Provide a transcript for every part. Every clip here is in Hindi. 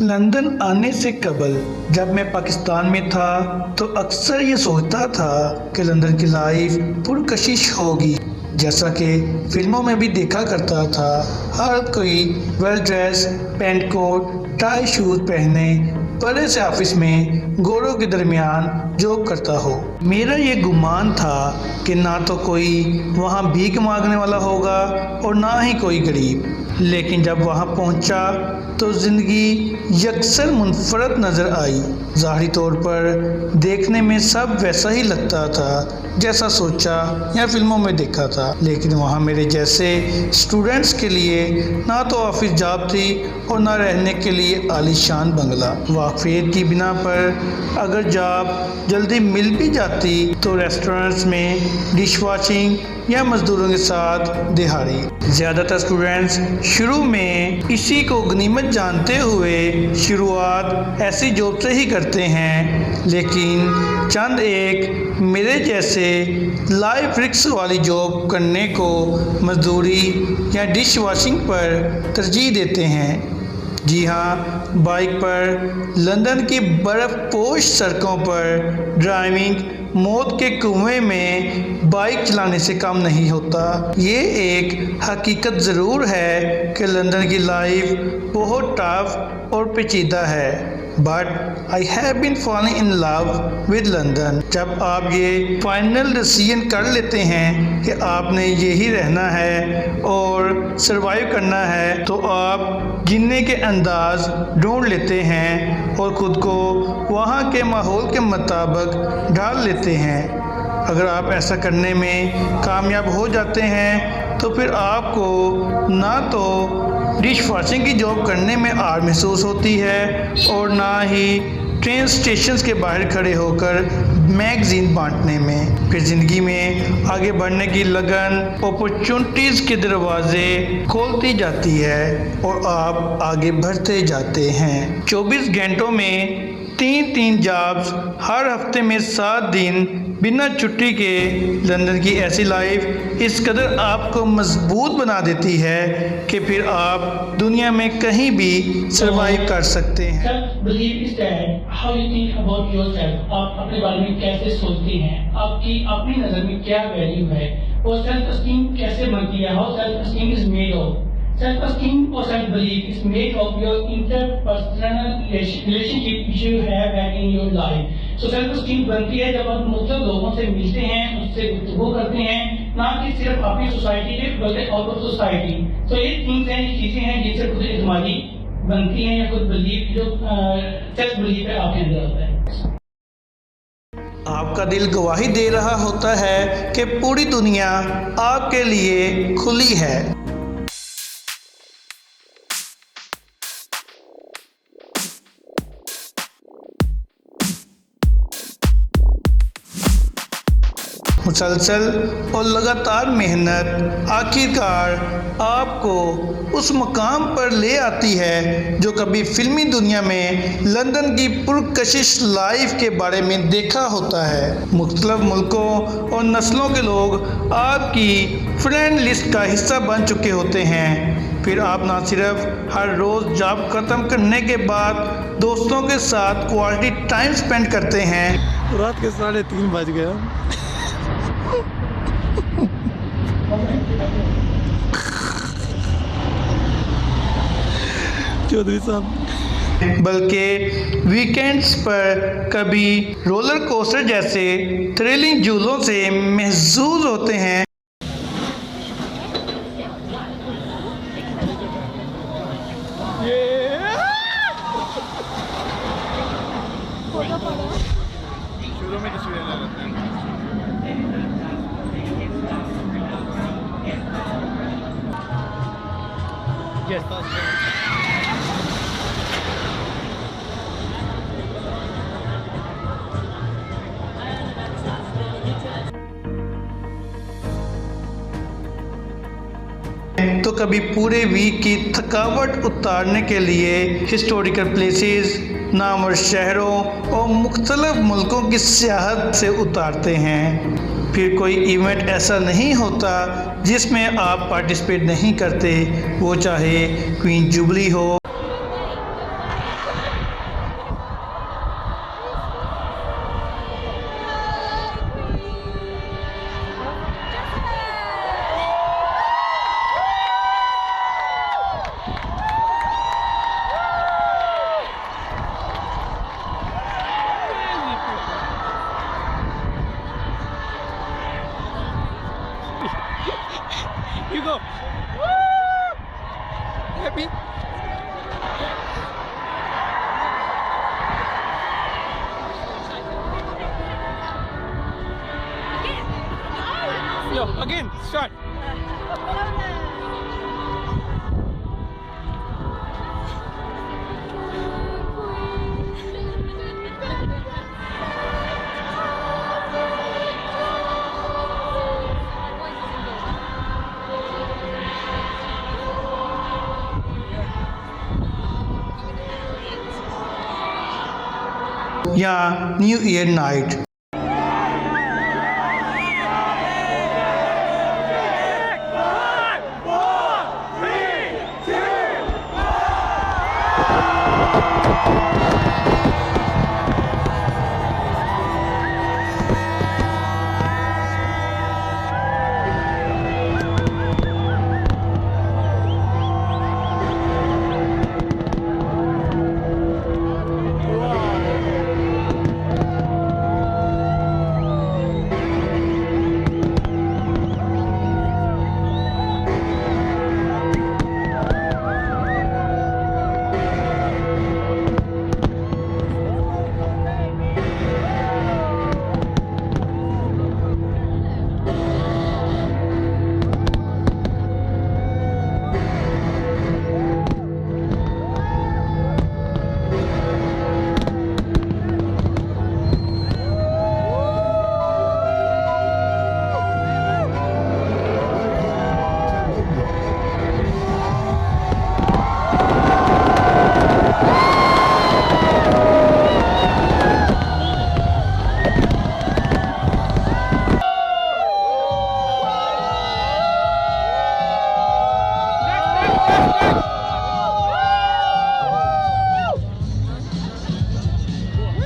लंदन आने से कबल जब मैं पाकिस्तान में था तो अक्सर ये सोचता था कि लंदन की लाइफ पुरकशिश होगी। जैसा कि फिल्मों में भी देखा करता था, हर कोई well dress, pant coat, tie shoes पहने बड़े से ऑफिस में गोरों के दरमियान जॉब करता हो। मेरा ये गुमान था कि ना तो कोई वहाँ भीख मांगने वाला होगा और ना ही कोई गरीब। लेकिन जब वहाँ पहुँचा तो ज़िंदगी यकसर मुनफरद नज़र आई। ज़ाहिरी तौर पर देखने में सब वैसा ही लगता था जैसा सोचा या फिल्मों में देखा था, लेकिन वहाँ मेरे जैसे स्टूडेंट्स के लिए ना तो ऑफिस जॉब थी और ना रहने के लिए आलीशान बंगला। वाकफियत की बिना पर अगर जॉब जल्दी मिल भी जाती तो रेस्टोरेंट्स में डिश वॉशिंग या मज़दूरों के साथ दिहाड़ी। ज़्यादातर स्टूडेंट्स शुरू में इसी को गनीमत जानते हुए शुरुआत ऐसी जॉब से ही करते हैं, लेकिन चंद एक मेरे जैसे लाइफ रिस्क वाली जॉब करने को मजदूरी या डिश वॉशिंग पर तरजीह देते हैं। जी हाँ, बाइक पर लंदन की बर्फ़पोश सड़कों पर ड्राइविंग मौत के कुएं में बाइक चलाने से कम नहीं होता। ये एक हकीकत ज़रूर है कि लंदन की लाइफ बहुत टफ और पेचीदा है, but I have been falling in love with London. जब आप ये फाइनल डिसीजन कर लेते हैं कि आपने यही रहना है और सरवाइव करना है, तो आप जीने के अंदाज ढूंढ लेते हैं और ख़ुद को वहाँ के माहौल के मुताबिक ढाल लेते हैं। अगर आप ऐसा करने में कामयाब हो जाते हैं तो फिर आपको ना तो डिश वॉशिंग की जॉब करने में आर महसूस होती है और ना ही ट्रेन स्टेशन के बाहर खड़े होकर मैगज़ीन बांटने में। फिर ज़िंदगी में आगे बढ़ने की लगन अपॉर्चुनिटीज़ के दरवाजे खोलती जाती है और आप आगे बढ़ते जाते हैं। 24 घंटों में 3 जॉब्स, हर हफ्ते में 7 दिन बिना छुट्टी के लंदन की ऐसी लाइफ इस कदर आपको मजबूत बना देती है कि फिर आप दुनिया में कहीं भी सरवाइव कर सकते हैं। How you think about yourself? आप अपने बारे में कैसे सोचते हैं? आपकी अपनी नज़र में क्या वैल्यू है और सेल्फ एस्टीम कैसे बनती है? How self esteem is made of? Self esteem or self belief is made of your interpersonal relationship which you have had in your life. So self esteem बनती है जब आप मुख्तलिफ लोगों से मिलते हैं, उससे गुफ्तगू करते हैं, ना कि सिर्फ अपनी सोसाइटी के बल्कि आउट ऑफ सोसाइटी। तो ये थिंग्स हैं, ये चीज़ें हैं जिनसे खुद एतमादी बनती हैं या खुद बिलीफ जो सेल्फ बिलीफ है आपके अंदर होता है। आपका दिल गवाही दे रहा होता है कि पूरी दुनिया आपके लिए खुली है। मुसलसल और लगातार मेहनत आखिरकार आपको उस मकाम पर ले आती है जो कभी फिल्मी दुनिया में लंदन की पुरकशिश लाइफ के बारे में देखा होता है। मुख्तलिफ मुल्कों और नस्लों के लोग आपकी फ्रेंड लिस्ट का हिस्सा बन चुके होते हैं। फिर आप ना सिर्फ हर रोज़ जॉब ख़त्म करने के बाद दोस्तों के साथ क्वालिटी टाइम स्पेंड करते हैं। रात के 3:30 बज गया। चौधरी साहब, बल्कि वीकेंड्स पर कभी रोलर कोस्टर जैसे थ्रिलिंग झूलों से महसूस होते हैं। शुरू में किसी तो कभी पूरे वीक की थकावट उतारने के लिए हिस्टोरिकल प्लेसेस, नामवर शहरों और मुख्तलिफ मुल्कों की सियाहत से उतारते हैं। फिर कोई इवेंट ऐसा नहीं होता जिसमें आप पार्टिसिपेट नहीं करते, वो चाहे क्वीन जुबली हो, You go. Happy? Yo, again, start. या new year night.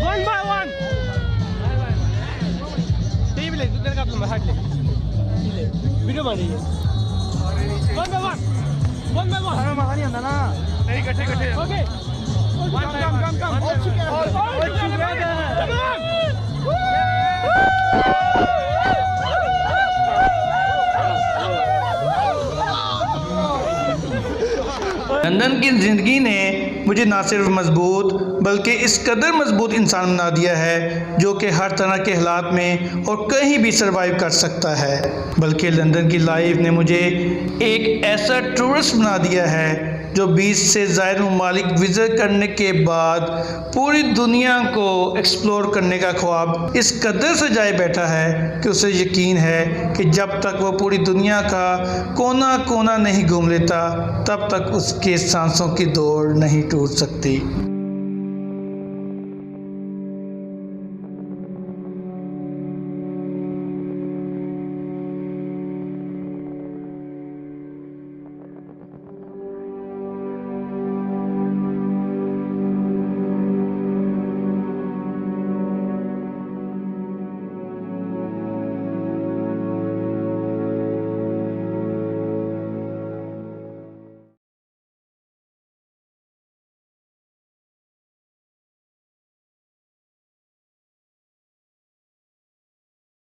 One by one. Table दूसरे का तुम हट ले. वीडियो बन रही है. One by one. One by one. अरे मजा नहीं आता ना. नहीं इकट्ठे. Okay. Come. All together. Come on. London की ज़िंदगी ने मुझे ना सिर्फ मजबूत बल्कि इस कदर मजबूत इंसान बना दिया है जो कि हर तरह के हालात में और कहीं भी सरवाइव कर सकता है। बल्कि लंदन की लाइफ ने मुझे एक ऐसा टूरिस्ट बना दिया है जो 20 से ज़्यादा ममालिक विज़िट करने के बाद पूरी दुनिया को एक्सप्लोर करने का ख्वाब इस कदर से जाए बैठा है कि उसे यकीन है कि जब तक वो पूरी दुनिया का कोना कोना नहीं घूम लेता तब तक उसके सांसों की दौड़ नहीं टूट सकती।